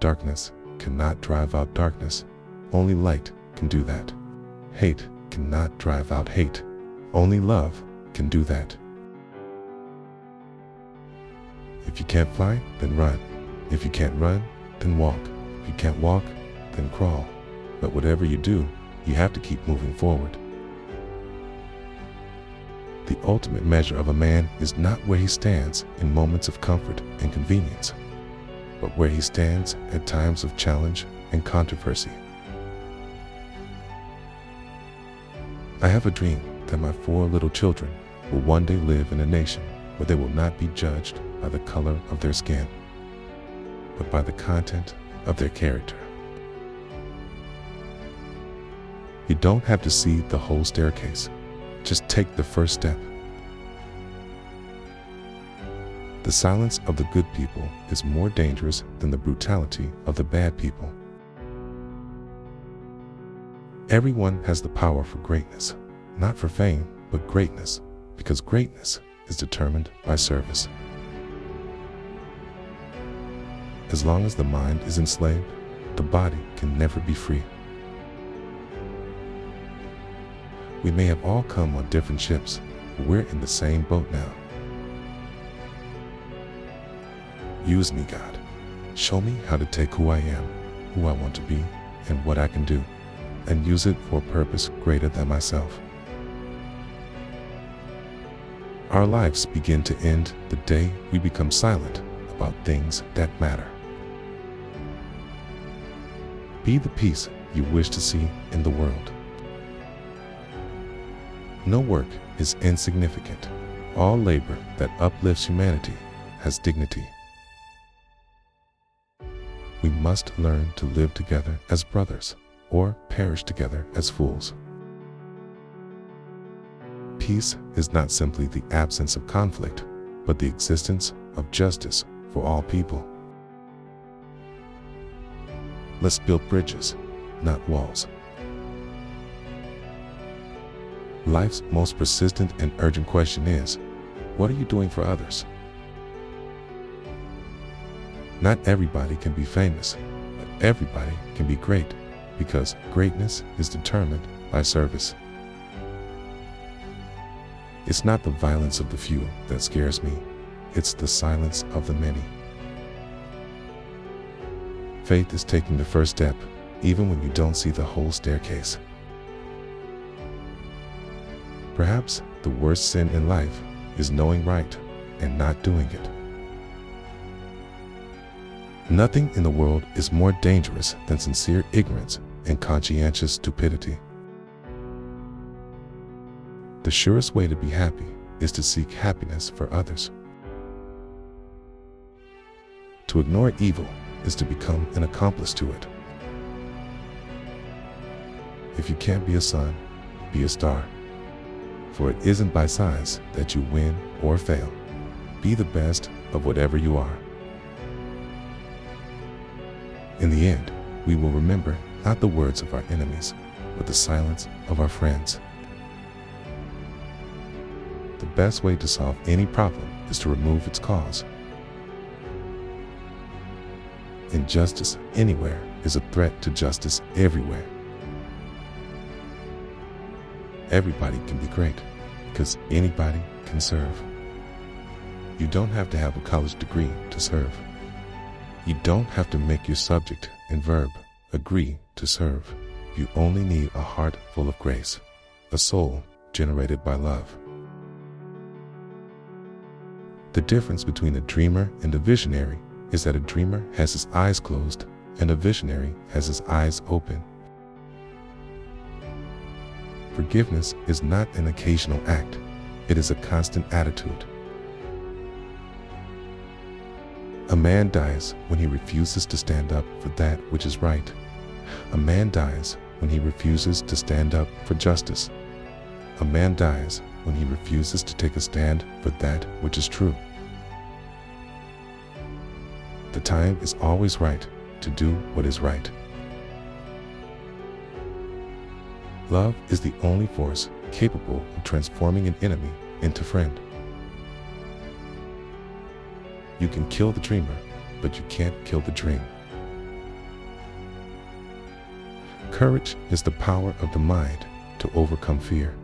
Darkness cannot drive out darkness. Only light can do that. Hate cannot drive out hate. Only love can do that. If you can't fly, then run. If you can't run, then walk. If you can't walk, then crawl. But whatever you do, you have to keep moving forward. The ultimate measure of a man is not where he stands in moments of comfort and convenience, but where he stands at times of challenge and controversy. I have a dream that my 4 little children will one day live in a nation where they will not be judged by the color of their skin, but by the content of their character. You don't have to see the whole staircase. Just take the first step. The silence of the good people is more dangerous than the brutality of the bad people. Everyone has the power for greatness, not for fame, but greatness, because greatness is determined by service. As long as the mind is enslaved, the body can never be free. We may have all come on different ships, but we're in the same boat now. Use me, God. Show me how to take who I am, who I want to be, and what I can do, and use it for a purpose greater than myself. Our lives begin to end the day we become silent about things that matter. Be the peace you wish to see in the world. No work is insignificant. All labor that uplifts humanity has dignity. We must learn to live together as brothers, or perish together as fools. Peace is not simply the absence of conflict, but the existence of justice for all people. Let's build bridges, not walls. Life's most persistent and urgent question is, what are you doing for others? Not everybody can be famous, but everybody can be great, because greatness is determined by service. It's not the violence of the few that scares me, it's the silence of the many. Faith is taking the first step, even when you don't see the whole staircase. Perhaps the worst sin in life is knowing right and not doing it. Nothing in the world is more dangerous than sincere ignorance and conscientious stupidity. The surest way to be happy is to seek happiness for others. To ignore evil is to become an accomplice to it. If you can't be a sun, be a star. For it isn't by size that you win or fail. Be the best of whatever you are. In the end, we will remember not the words of our enemies, but the silence of our friends. The best way to solve any problem is to remove its cause. Injustice anywhere is a threat to justice everywhere. Everybody can be great, because anybody can serve. You don't have to have a college degree to serve. You don't have to make your subject and verb agree to serve. You only need a heart full of grace, a soul generated by love. The difference between a dreamer and a visionary is that a dreamer has his eyes closed and a visionary has his eyes open. Forgiveness is not an occasional act, it is a constant attitude. A man dies when he refuses to stand up for that which is right. A man dies when he refuses to stand up for justice. A man dies when he refuses to take a stand for that which is true. The time is always right to do what is right. Love is the only force capable of transforming an enemy into friend. You can kill the dreamer, but you can't kill the dream. Courage is the power of the mind to overcome fear.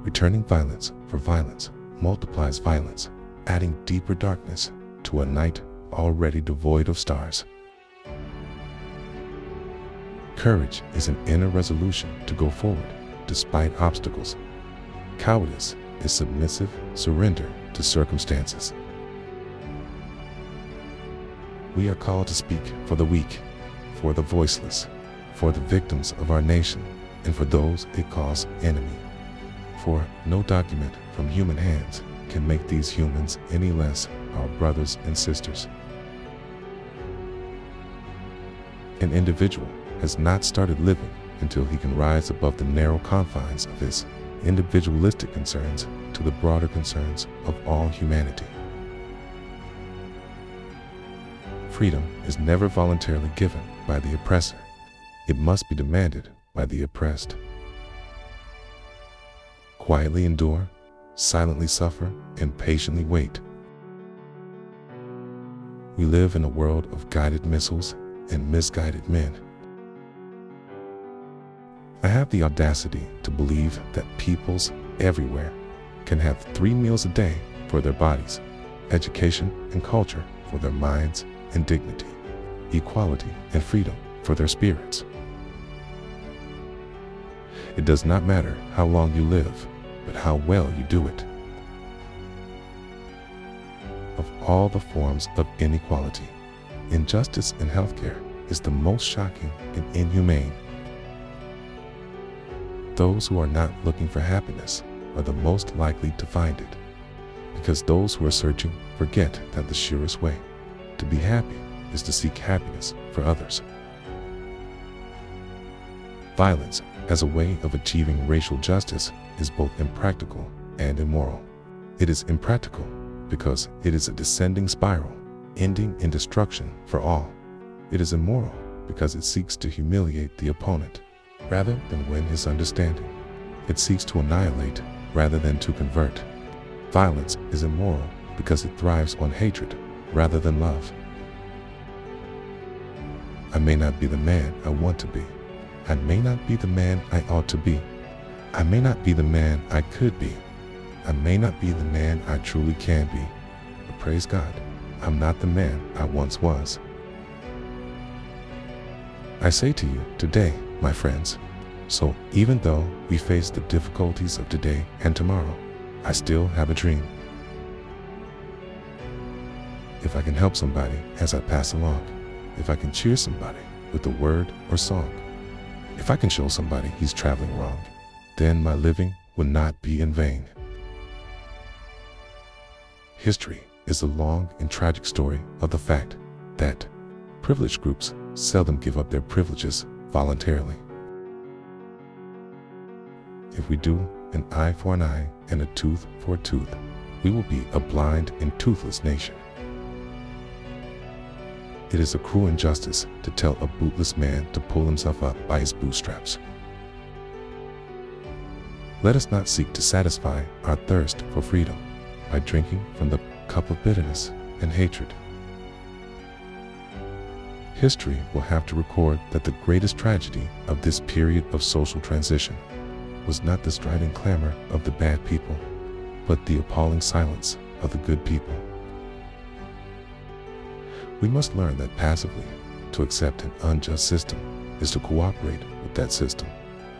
Returning violence for violence multiplies violence, adding deeper darkness to a night already devoid of stars. Courage is an inner resolution to go forward despite obstacles. Cowardice is submissive surrender to circumstances. We are called to speak for the weak, for the voiceless, for the victims of our nation, and for those it calls enemy. For no document from human hands can make these humans any less our brothers and sisters. An individual has not started living until he can rise above the narrow confines of his individualistic concerns to the broader concerns of all humanity. Freedom is never voluntarily given by the oppressor. It must be demanded by the oppressed. Quietly endure, silently suffer, and patiently wait. We live in a world of guided missiles and misguided men. I have the audacity to believe that peoples everywhere can have 3 meals a day for their bodies, education and culture for their minds and dignity, equality and freedom for their spirits. It does not matter how long you live, but how well you do it. Of all the forms of inequality, injustice in healthcare is the most shocking and inhumane. Those who are not looking for happiness are the most likely to find it, because those who are searching forget that the surest way to be happy is to seek happiness for others. Violence as a way of achieving racial justice is both impractical and immoral. It is impractical because it is a descending spiral, ending in destruction for all. It is immoral because it seeks to humiliate the opponent rather than win his understanding. It seeks to annihilate rather than to convert. Violence is immoral because it thrives on hatred rather than love. I may not be the man I want to be. I may not be the man I ought to be. I may not be the man I could be. I may not be the man I truly can be. But praise God, I'm not the man I once was. I say to you today, my friends, so even though we face the difficulties of today and tomorrow, I still have a dream. If I can help somebody as I pass along, if I can cheer somebody with a word or song, if I can show somebody he's traveling wrong, then my living will not be in vain. History is a long and tragic story of the fact that privileged groups seldom give up their privileges voluntarily. If we do an eye for an eye and a tooth for a tooth, we will be a blind and toothless nation. It is a cruel injustice to tell a bootless man to pull himself up by his bootstraps. Let us not seek to satisfy our thirst for freedom by drinking from the cup of bitterness and hatred. History will have to record that the greatest tragedy of this period of social transition was not the strident clamor of the bad people, but the appalling silence of the good people. We must learn that passively to accept an unjust system is to cooperate with that system,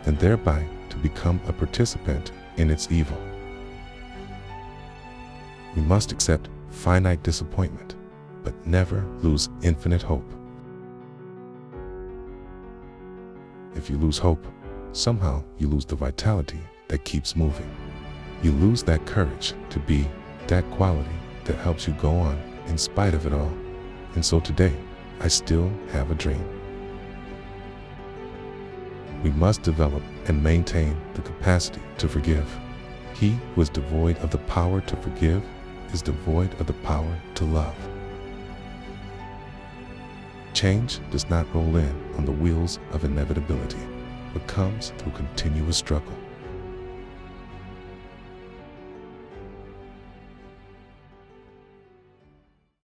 and thereby to become a participant in its evil. We must accept finite disappointment, but never lose infinite hope. If you lose hope, somehow you lose the vitality that keeps moving. You lose that courage to be, that quality that helps you go on in spite of it all. And so today, I still have a dream. We must develop and maintain the capacity to forgive. He who is devoid of the power to forgive is devoid of the power to love. Change does not roll in on the wheels of inevitability, but comes through continuous struggle.